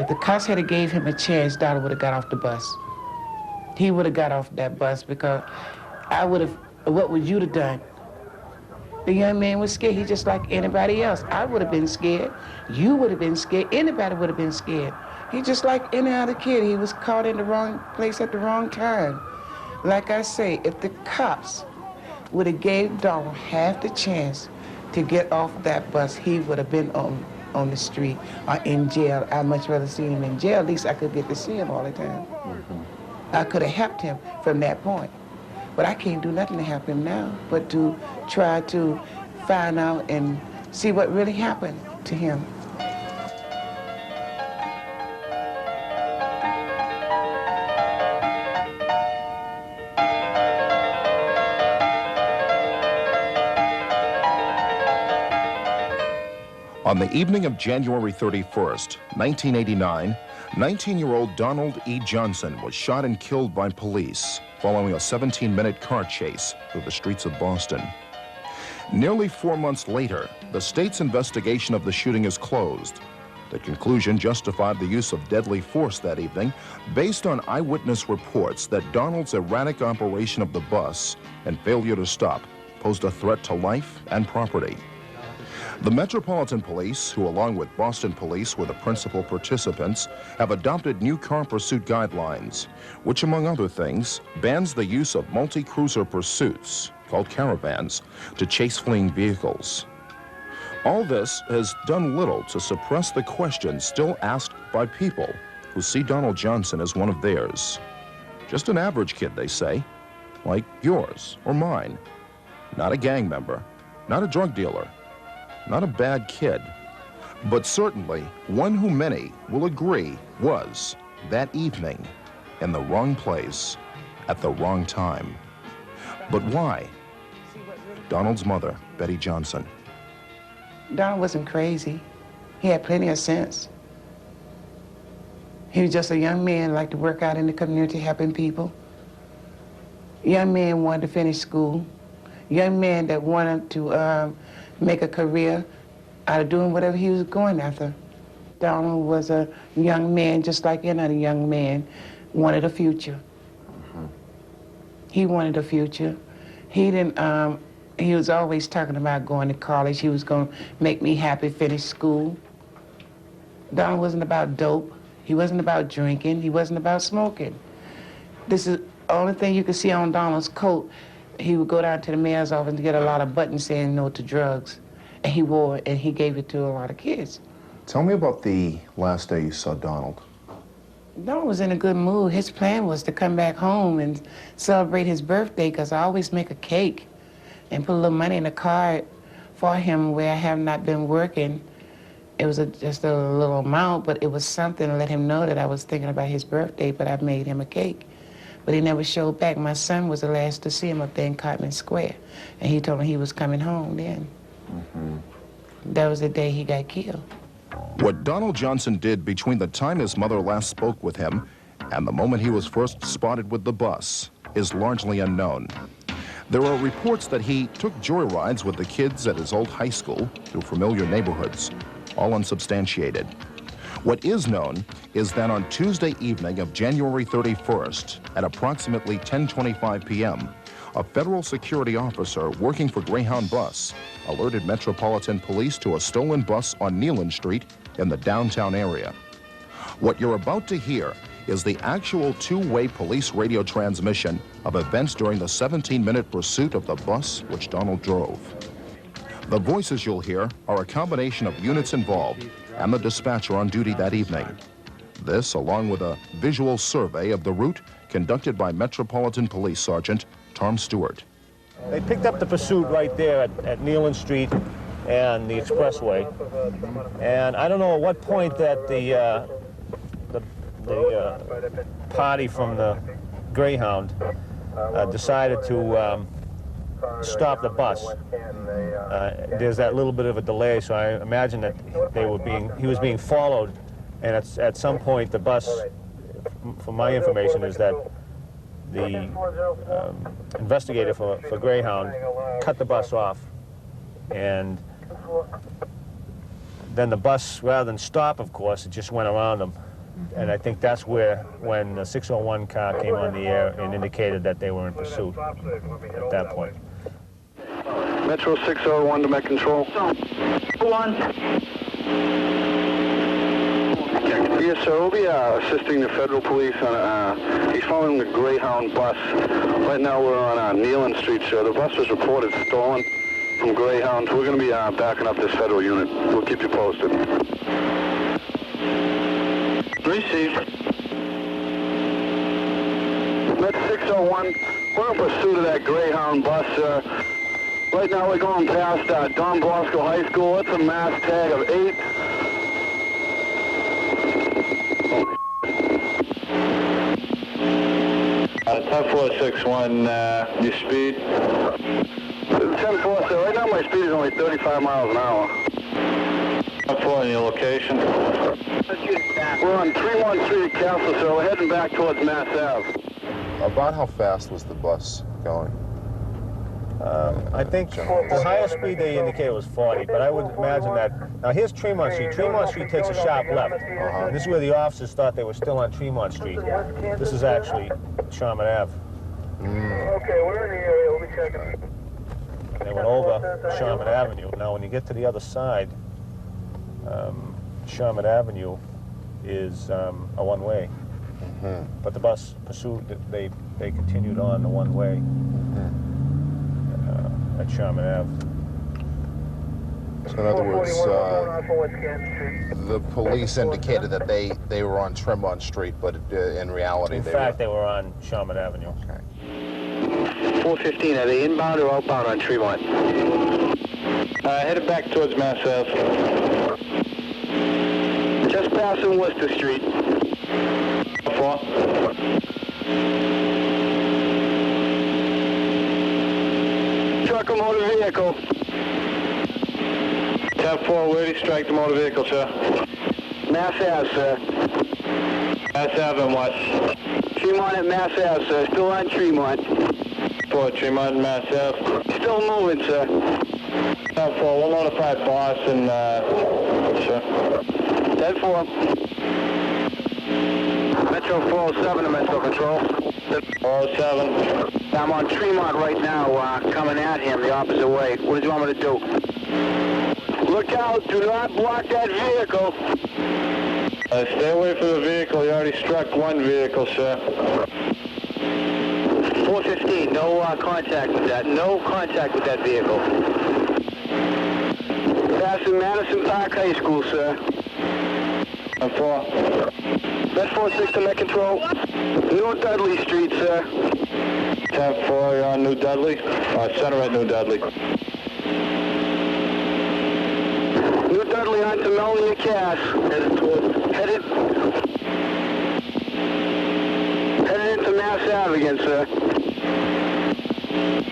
If the cops had gave him a chance, Donald would have got off the bus. He would have got off that bus because I would have, what would you have done? The young man was scared. He's just like anybody else. I would have been scared. You would have been scared. Anybody would have been scared. He's just like any other kid. He was caught in the wrong place at the wrong time. Like I say, if the cops would have gave Donald half the chance to get off that bus, he would have been on the street or in jail. I'd much rather see him in jail. At least I could get to see him all the time. I could have helped him from that point. But I can't do nothing to help him now but to try to find out and see what really happened to him. On the evening of January 31st, 1989, 19-year-old Donald E. Johnson was shot and killed by police following a 17-minute car chase through the streets of Boston. Nearly 4 months later, the state's investigation of the shooting is closed. The conclusion justified the use of deadly force that evening based on eyewitness reports that Donald's erratic operation of the bus and failure to stop posed a threat to life and property. The Metropolitan Police, who along with Boston Police were the principal participants, have adopted new car pursuit guidelines, which among other things, bans the use of multi-cruiser pursuits, called caravans, to chase fleeing vehicles. All this has done little to suppress the questions still asked by people who see Donald Johnson as one of theirs. Just an average kid, they say, like yours or mine. Not a gang member, not a drug dealer, not a bad kid, but certainly one who many will agree was, that evening, in the wrong place, at the wrong time. But why? Donald's mother, Betty Johnson. Donald wasn't crazy. He had plenty of sense. He was just a young man, liked to work out in the community, helping people. Young man wanted to finish school. Young man that wanted to make a career out of doing whatever he was going after. Donald was a young man, just like any other young man, wanted a future. He wanted a future. He didn't, he was always talking about going to college. He was going to make me happy, finish school. Donald wasn't about dope. He wasn't about drinking. He wasn't about smoking. This is the only thing you could see on Donald's coat. He would go down to the mayor's office and get a lot of buttons saying no to drugs. And he wore it, and he gave it to a lot of kids. Tell me about the last day you saw Donald. Donald was in a good mood. His plan was to come back home and celebrate his birthday, because I always make a cake and put a little money in a card for him where I have not been working. It was just a little amount, but it was something to let him know that I was thinking about his birthday, but I made him a cake. But he never showed back. My son was the last to see him up there in Cartman Square, and he told me he was coming home then. That was the day he got killed. What Donald Johnson did between the time his mother last spoke with him and the moment he was first spotted with the bus is largely unknown. There are reports that he took joyrides with the kids at his old high school through familiar neighborhoods, all unsubstantiated. What is known is that on Tuesday evening of January 31st at approximately 10:25 p.m., a federal security officer working for Greyhound Bus alerted Metropolitan Police to a stolen bus on Neyland Street in the downtown area. What you're about to hear is the actual two-way police radio transmission of events during the 17-minute pursuit of the bus which Donald drove. The voices you'll hear are a combination of units involved and the dispatcher on duty that evening. This, along with a visual survey of the route conducted by Metropolitan Police Sergeant Tom Stewart. They picked up the pursuit right there at Neyland Street and the expressway. And I don't know at what point that the party from the Greyhound decided to stop the bus. There's that little bit of a delay, so I imagine that he was being followed, and at some point the bus, from my information, is that the investigator for Greyhound cut the bus off, and then the bus, rather than stop, of course, it just went around them. And I think that's where, when the 601 car came on the air and indicated that they were in pursuit at that point. Metro 601 to Met Control. 1. Yes, sir. We'll be assisting the federal police on he's following the Greyhound bus. Right now we're on Nealon Street, sir. The bus was reported stolen from Greyhound. We're going to be backing up this federal unit. We'll keep you posted. Received. Met 601. We're in pursuit of that Greyhound bus, sir. Right now we're going past Don Bosco High School. It's a mass tag of 8. 10-461, your speed? 10-4, sir. Right now my speed is only 35 miles an hour. 10-4 and your location? We're on 313 at Castle, sir. We're heading back towards Mass Ave. About how fast was the bus going? I think the highest speed they indicated was 40, but I would imagine that... Now, here's Tremont Street. Tremont Street takes a sharp left. This is where the officers thought they were still on Tremont Street. This is actually Sherman Ave. Okay, we're in the area. We'll be checking. They went over Sherman Avenue. Now, when you get to the other side, Sherman Avenue is a one-way. But the bus pursued, they continued on the one-way at Sherman Ave. So in other words, the police indicated that they were on Tremont Street, but in reality they were on Sherman Avenue. Okay. 415, are they inbound or outbound on Tremont? Headed back towards Mass Ave. Just passing Worcester Street. 4. Truck or motor vehicle. 10-4, where did he strike the motor vehicle, sir? Mass Ave, sir. Mass Ave and what? Tremont at Mass Ave, sir. Still on Tremont. 4, Tremont and Mass Ave. Still moving, sir. 10-4, we'll notify boss and, sir. 10-4. Metro 407 to Metro Control. 407. I'm on Tremont right now, coming at him the opposite way. What do you want me to do? Look out, do not block that vehicle. Stay away from the vehicle. You already struck one vehicle, sir. 415, no contact with that. No contact with that vehicle. Passing Madison Park High School, sir. 10-4. Met 46 to Met Control. New Dudley Street, sir. 10-4, you're on New Dudley? Center at New Dudley. New Dudley onto Melania Cass. Headed into Mass Ave again, sir.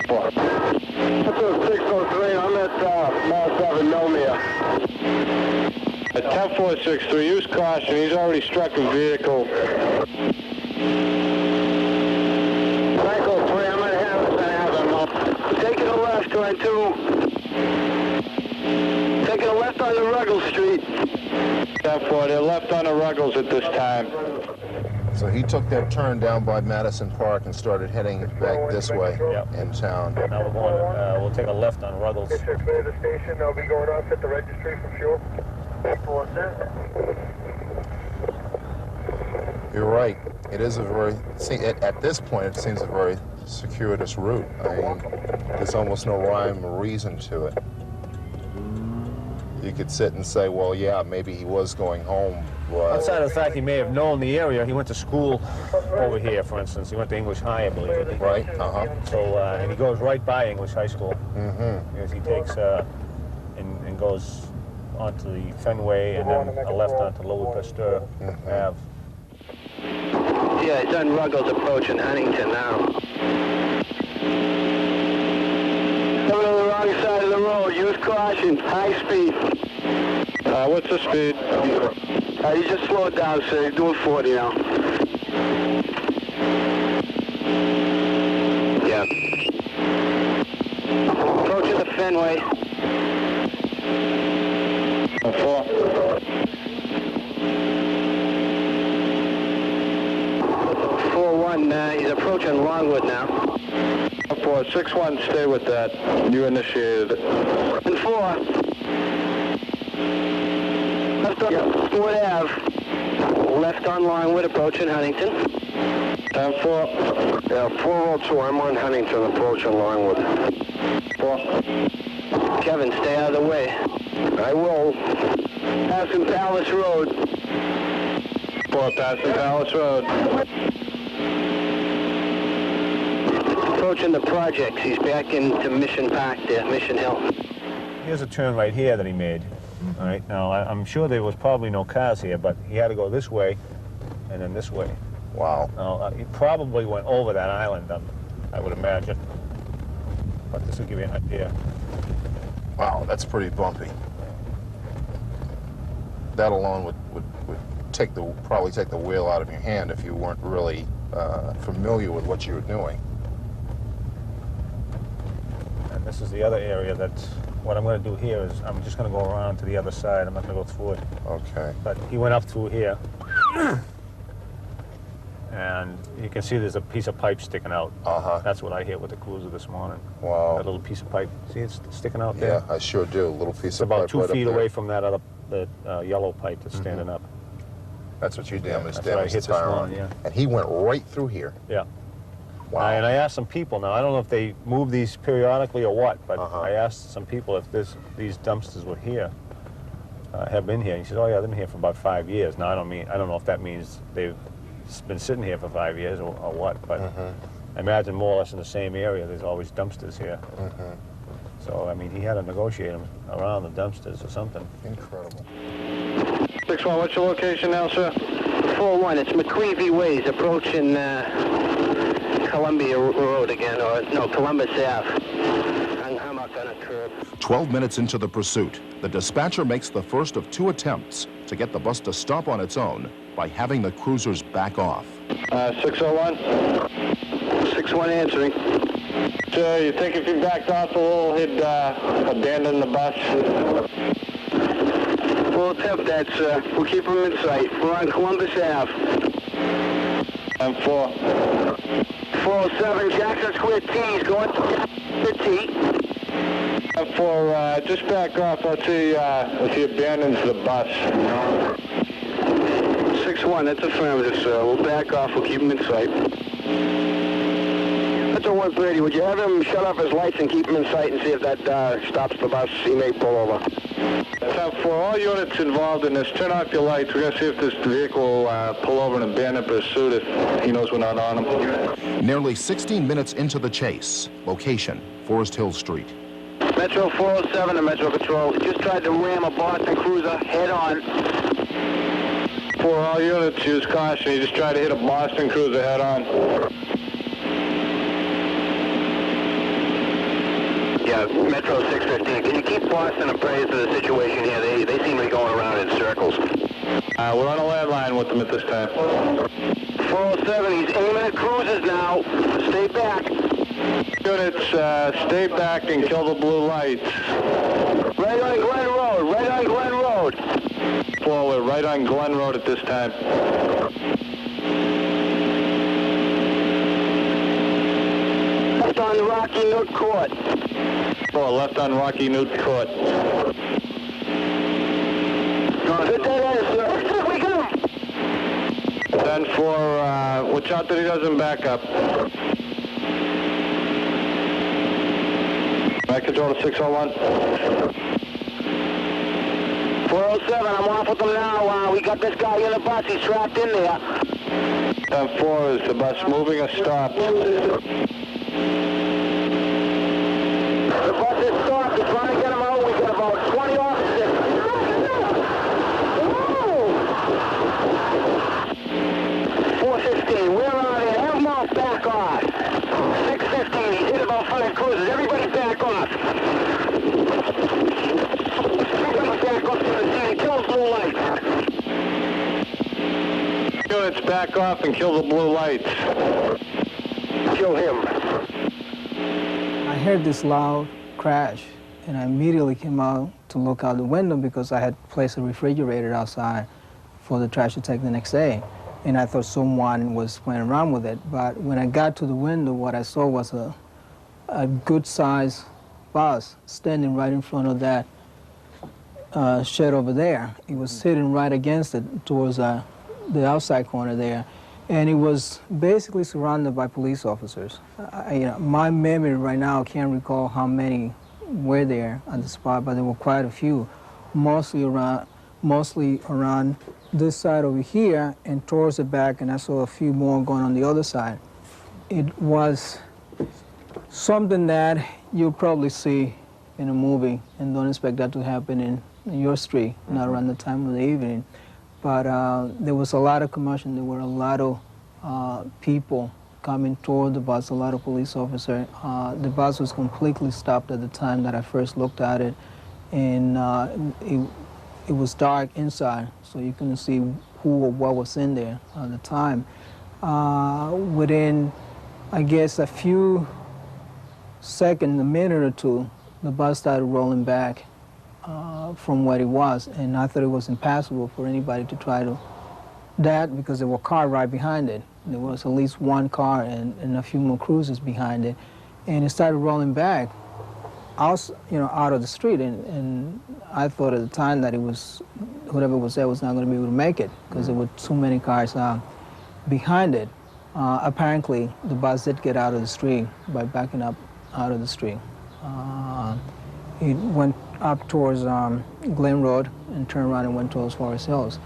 4. That's 603. I'm at Mass Ave in Melnia. At 10-463, use caution. He's already struck a vehicle. Franco 3, I'm going to have him. Taking a left, going to... Taking a left on the Ruggles Street. 10-4, they're left on the Ruggles at this time. So he took that turn down by Madison Park and started heading back this way in town. Now we're going, we'll take a left on Ruggles. The station, I'll be going off at the registry for fuel. You're right. It is a very, at this point, it seems a very circuitous route. I mean, there's almost no rhyme or reason to it. You could sit and say, well, yeah, maybe he was going home, but... Outside of the fact he may have known the area, he went to school over here, for instance. He went to English High, I believe. Right, So, and he goes right by English High School. Because he takes, and goes onto the Fenway and then a left onto Louis Pasteur Ave. Yeah, it's on Ruggles approaching Huntington now. Coming on the wrong side of the road. Use caution. High speed. What's the speed? You just slowed down, sir. You're doing 40 now. Yeah. Approaching the Fenway. 4. 6-1, he's approaching Longwood now. 6-1, stay with that. You initiated it. And 4. Left on Wood Ave. Left on Longwood, approaching Huntington. 10-4. Yeah, 402, I'm on Huntington, approaching Longwood. 4. Kevin, stay out of the way. I will. Passing Palace Road. 4, passing Palace Road. Approaching the projects. He's back into Mission Park there, Mission Hill. Here's a turn right here that he made. All right, now I'm sure there was probably no cars here, but he had to go this way and then this way. Wow. Now, he probably went over that island, I would imagine. But this will give you an idea. Wow, that's pretty bumpy. That alone would probably take the wheel out of your hand if you weren't really familiar with what you were doing. And this is the other area that, what I'm going to do here is I'm just going to go around to the other side. I'm not going to go through it. Okay. But he went up through here. And you can see there's a piece of pipe sticking out. Uh-huh. That's what I hit with the cruiser this morning. Wow. That little piece of pipe. See it's sticking out there? Yeah, I sure do. A little piece It's of about pipe 2 right up feet there. away from that other, the yellow pipe that's standing up. That's what you damaged. That's what I Damaged hit the this tire on. morning, yeah. And he went right through here. Yeah. Wow. And I asked some people, now I don't know if they move these periodically or what, but Uh-huh. I asked some people if these dumpsters were here, have been here. He said, oh yeah, they've been here for about 5 years. Now I don't know if that means they've been sitting here for 5 years or what, but I imagine more or less in the same area there's always dumpsters here. So, I mean, he had to negotiate them around the dumpsters or something. Incredible. 6-1, what's your location now, sir? 4-1, it's McCreevy Ways, approaching Columbia Road again, or no, Columbus Ave. On Hummock on a curb. 12 minutes into the pursuit, the dispatcher makes the first of 2 attempts to get the bus to stop on its own by having the cruisers back off. 601. 6-1 answering. So you think if he backed off a little, he'd abandon the bus? We'll attempt that, sir. We'll keep him in sight. We're on Columbus Ave. I'm 4. 407 Jackson Square T. He's going to T. I'm 4, just back off. Let's see if he abandons the bus. 6-1, that's affirmative, sir. We'll back off. We'll keep him in sight. That's a 130. Would you have him shut off his lights and keep him in sight and see if that stops the bus? He may pull over. For all units involved in this, turn off your lights. We're going to see if this vehicle will pull over and abandon pursuit if he knows we're not on him. Nearly 16 minutes into the chase. Location, Forest Hill Street. Metro 407 and Metro Patrol just tried to ram a Boston Cruiser head on. For all units, use caution. He just tried to hit a Boston Cruiser head on. Yeah, Metro 615. Can you keep Boston appraised of the situation here? They seem to be going around in circles. We're on a landline with them at this time. 407, he's aiming at cruisers now. Stay back. Units, stay back and kill the blue lights. Right on Glen Road, right on Glen Road. Forward, right on Glen Road at this time. Left on Rocky Nook Court. Oh, left on Rocky Newt Court. Good dead end, sir. We come. 10-4, watch out that he doesn't back up. Back control to 601. 407, I'm off with them now. We got this guy in the bus. He's trapped in there. 10-4, is the bus moving or stopped? The bus is stopped. We're trying to get him out. We got about 20 officers. 415, we're on there. Have them all back off. 615, he's hit about 5 cruisers. Everybody back off. Everybody back off to the scene. Kill those blue lights. Units, back off and kill the blue lights. Kill him. I heard this loud crash, and I immediately came out to look out the window because I had placed a refrigerator outside for the trash to take the next day. and I thought someone was playing around with it. But when I got to the window, what I saw was a good-sized bus standing right in front of that shed over there. It was sitting right against it towards the outside corner there, and it was basically surrounded by police officers. My memory right now can't recall how many were there at the spot, but there were quite a few, mostly around this side over here and towards the back, and I saw a few more going on the other side. It was something that you'll probably see in a movie, and don't expect that to happen in your street, not around the time of the evening. But there was a lot of commotion. There were a lot of people coming toward the bus, a lot of police officers. The bus was completely stopped at the time that I first looked at it, and it was dark inside, so you couldn't see who or what was in there at the time. Within, I guess, a few seconds, a minute or two, the bus started rolling back from what it was, and I thought it was impossible for anybody to try to that because there were cars right behind it. There was at least one car and a few more cruisers behind it, and it started rolling back out of the street, and I thought at the time that it was, whoever was there was not going to be able to make it because there were too many cars behind it. Apparently, the bus did get out of the street by backing up out of the street. It went up towards Glen Road and turned around and went towards Forest Hills.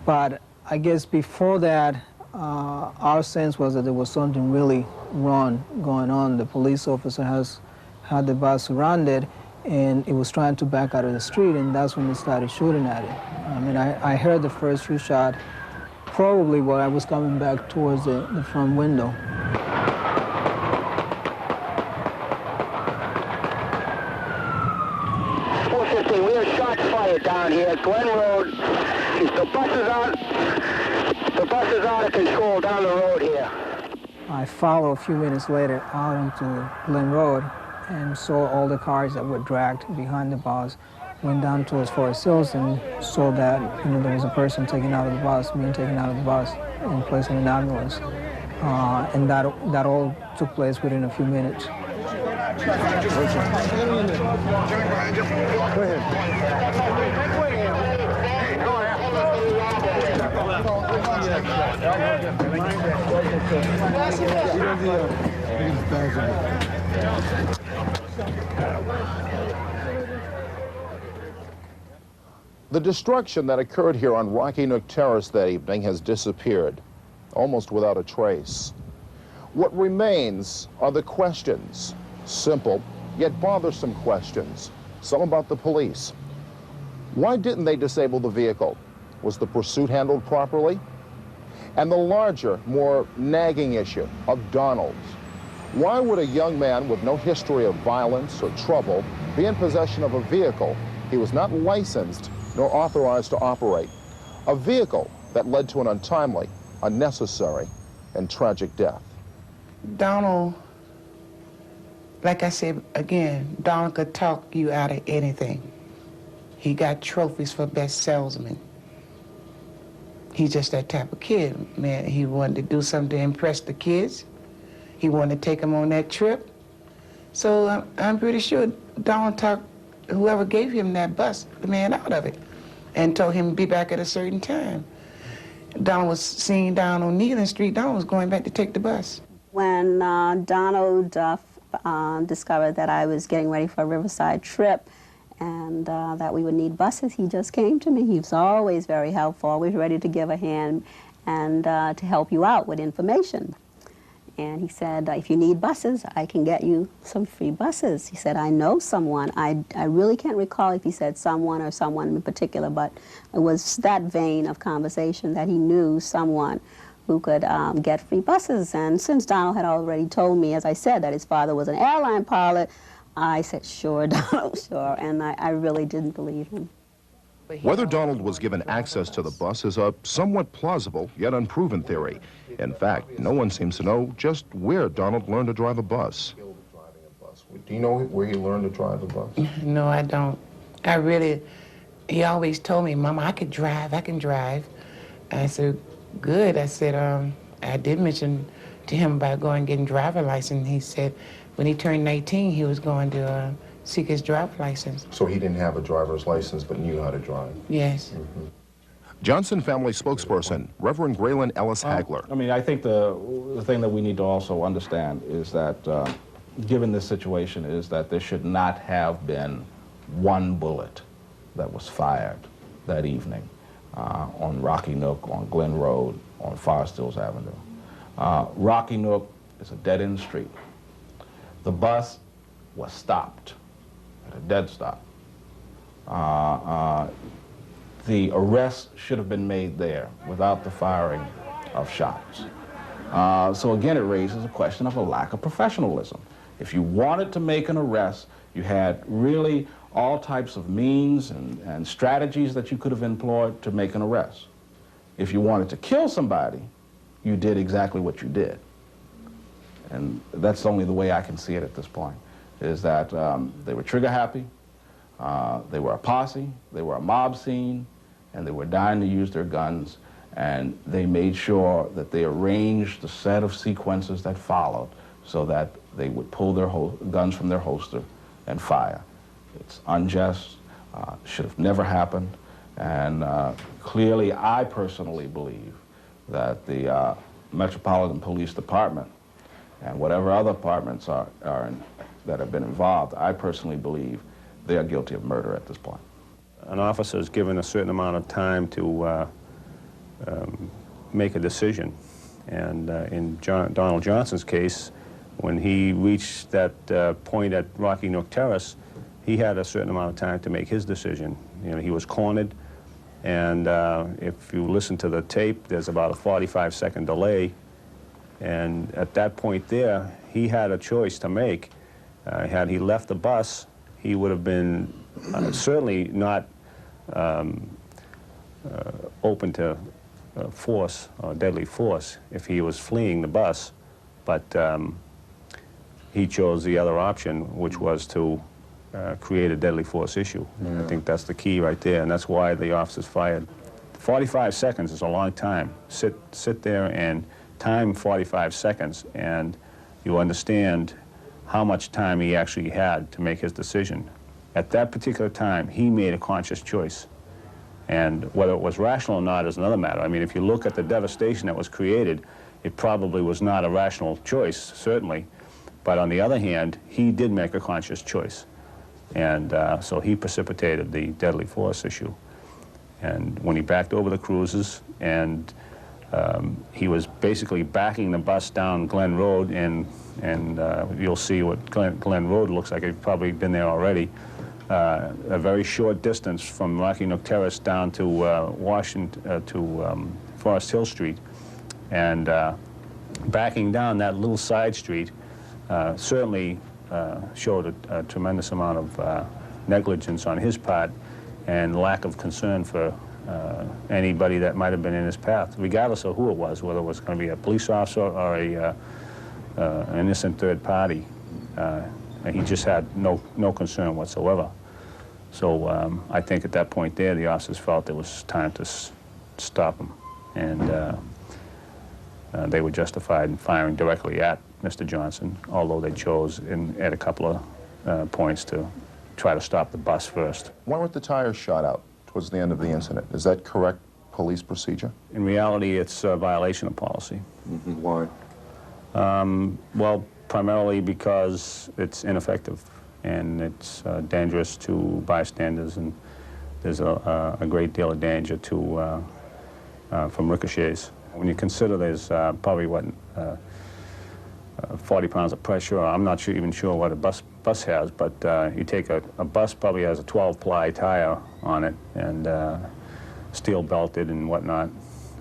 But I guess before that, our sense was that there was something really wrong going on. The police officer had the bus surrounded, and it was trying to back out of the street, and that's when they started shooting at it. I mean, I heard the first few shots probably while I was coming back towards the front window. 415, we have shots fired down here at Glen Road. The bus is out of control down the road here. I followed a few minutes later out into Glen Road and saw all the cars that were dragged behind the bus, went down towards Forest Hills and saw that there was a person taken out of the bus, being taken out of the bus and placed in an ambulance. And that all took place within a few minutes. Go The destruction that occurred here on Rocky Nook Terrace that evening has disappeared, almost without a trace. What remains are the questions, simple yet bothersome questions, some about the police. Why didn't they disable the vehicle? Was the pursuit handled properly? And the larger, more nagging issue of Donald's. Why would a young man with no history of violence or trouble be in possession of a vehicle he was not licensed nor authorized to operate? A vehicle that led to an untimely, unnecessary, and tragic death. Donald, like I said again, Donald could talk you out of anything. He got trophies for best salesman. He's just that type of kid, man. He wanted to do something to impress the kids. He wanted to take them on that trip. So I'm pretty sure Donald talked whoever gave him that bus, the man out of it, and told him to be back at a certain time. Donald was seen down on Neyland Street. Donald was going back to take the bus. When Donald discovered that I was getting ready for a Riverside trip and that we would need buses, he just came to me. He was always very helpful, always ready to give a hand and to help you out with information. And he said, if you need buses, I can get you some free buses. He said, I know someone. I really can't recall if he said someone or someone in particular, but it was that vein of conversation that he knew someone who could get free buses. And since Donald had already told me, as I said, that his father was an airline pilot, I said, sure, Donald, sure. And I really didn't believe him. Whether Donald was given access to the bus is a somewhat plausible yet unproven theory. In fact, no one seems to know just where Donald learned to drive a bus. Do you know where he learned to drive a bus? No, I don't. He always told me, Mama, I can drive. I can drive. I said, good. I said, I did mention to him about going and getting driver license. He said when he turned 19, he was going to seek his driver license. So he didn't have a driver's license but knew how to drive? Yes. Johnson family spokesperson, Reverend Graylin Ellis Hagler. I mean, I think the thing that we need to also understand is that, given this situation, is that there should not have been one bullet that was fired that evening on Rocky Nook, on Glen Road, on Forest Hills Avenue. Rocky Nook is a dead-end street. The bus was stopped at a dead stop. The arrest should have been made there without the firing of shots. So again, it raises a question of a lack of professionalism. If you wanted to make an arrest, you had really all types of means and strategies that you could have employed to make an arrest. If you wanted to kill somebody, you did exactly what you did. And that's only the way I can see it at this point, is that they were trigger happy, they were a posse, they were a mob scene, and they were dying to use their guns, and they made sure that they arranged the set of sequences that followed so that they would pull their guns from their holster and fire. It's unjust, should have never happened, and clearly I personally believe that the Metropolitan Police Department and whatever other departments that have been involved, I personally believe they are guilty of murder at this point. An officer is given a certain amount of time to make a decision. And in Donald Johnson's case, when he reached that point at Rocky Nook Terrace, he had a certain amount of time to make his decision. You know, he was cornered, and if you listen to the tape, there's about a 45-second delay. And at that point there, he had a choice to make. Had he left the bus, he would have been certainly not open to force or deadly force if he was fleeing the bus, but he chose the other option, which was to create a deadly force issue. Yeah. I think that's the key right there, and that's why the officers fired. 45 seconds is a long time. Sit there and time 45 seconds, and you understand how much time he actually had to make his decision. At that particular time, he made a conscious choice. And whether it was rational or not is another matter. I mean, if you look at the devastation that was created, it probably was not a rational choice, certainly. But on the other hand, he did make a conscious choice. And so he precipitated the deadly force issue. And when he backed over the cruisers, and he was basically backing the bus down Glen Road, and you'll see what Glen Road looks like. You've probably been there already. A very short distance from Rocky Nook Terrace down to Forest Hill Street, and backing down that little side street certainly showed a tremendous amount of negligence on his part and lack of concern for anybody that might have been in his path, regardless of who it was, whether it was going to be a police officer or an innocent third party. He just had no concern whatsoever. So I think at that point there, the officers felt there was time to stop him, and they were justified in firing directly at Mr. Johnson, although they chose at a couple of points to try to stop the bus first. Why weren't the tires shot out towards the end of the incident? Is that correct police procedure? In reality, it's a violation of policy. Mm-hmm. Why? Well, primarily because it's ineffective and it's dangerous to bystanders, and there's a great deal of danger from ricochets. When you consider there's probably, 40 pounds of pressure, I'm not even sure what a bus has, but you take a bus probably has a 12-ply tire on it, and steel belted and whatnot.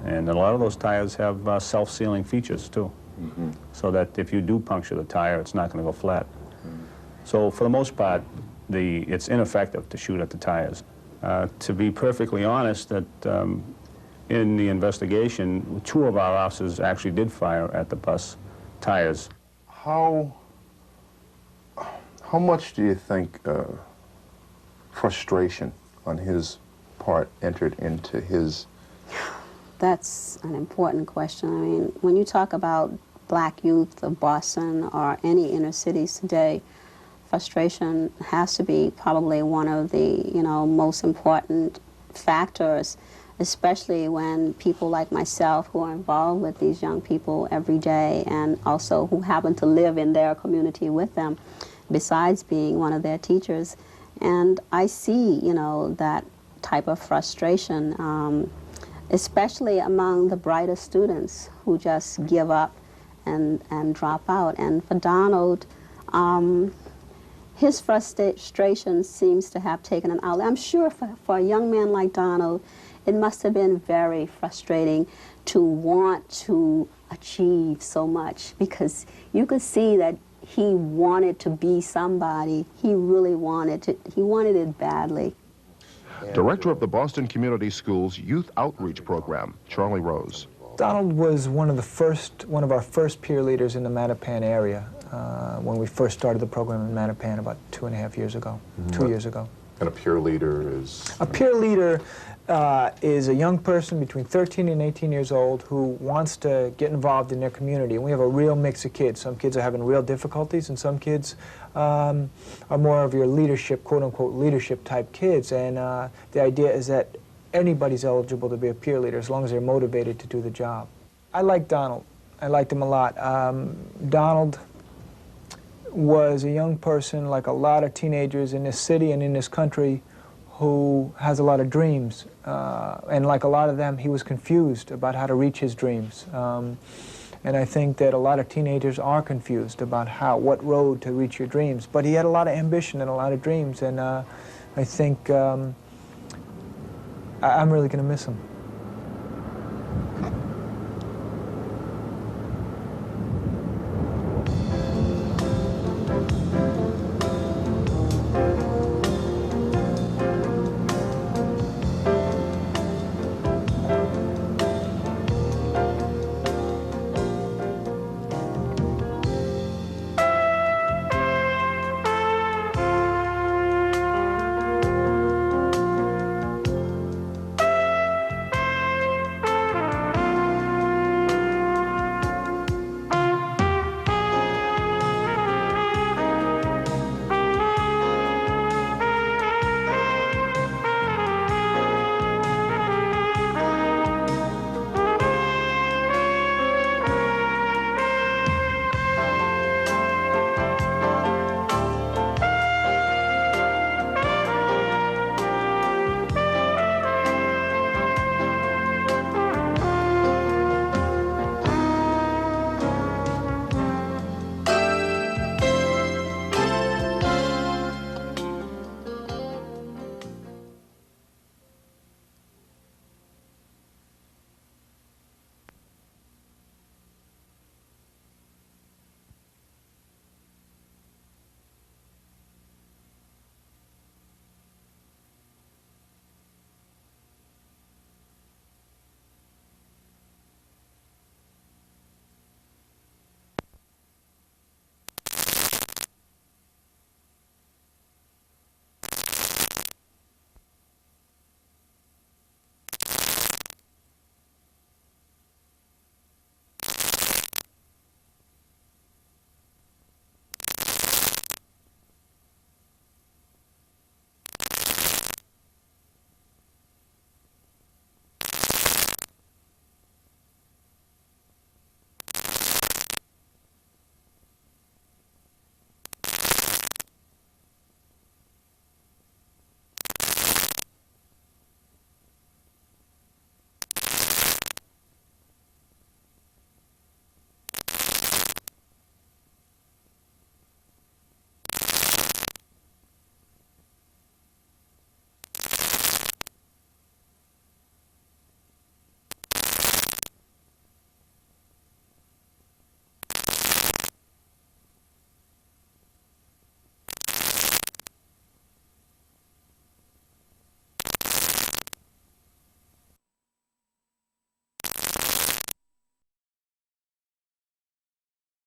And a lot of those tires have self-sealing features too. Mm-hmm. So that if you do puncture the tire, it's not going to go flat. Mm-hmm. So for the most part, it's ineffective to shoot at the tires. To be perfectly honest, that in the investigation, 2 of our officers actually did fire at the bus tires. How much do you think frustration on his part entered into his That's an important question. I mean, when you talk about black youth of Boston or any inner cities today, frustration has to be probably one of the, most important factors, especially when people like myself who are involved with these young people every day and also who happen to live in their community with them, besides being one of their teachers. And I see, that type of frustration, especially among the brighter students who just give up and drop out. And for Donald, his frustration seems to have taken an outlet. I'm sure for a young man like Donald, it must have been very frustrating to want to achieve so much, because you could see that he wanted to be somebody. He really wanted it badly. Director of the Boston Community Schools Youth Outreach Program, Charlie Rose. Donald was one of our first peer leaders in the Mattapan area when we first started the program in Mattapan about 2.5 years ago, 2 years ago. And a peer leader is? A peer leader is a young person between 13 and 18 years old who wants to get involved in their community. And we have a real mix of kids. Some kids are having real difficulties, and some kids are more of your leadership, quote-unquote, leadership type kids. And the idea is that anybody's eligible to be a peer leader as long as they're motivated to do the job. I like Donald. I liked him a lot. Donald was a young person, like a lot of teenagers in this city and in this country, who has a lot of dreams. And like a lot of them, he was confused about how to reach his dreams. And I think that a lot of teenagers are confused about what road to reach your dreams. But he had a lot of ambition and a lot of dreams, and I think I'm really going to miss him.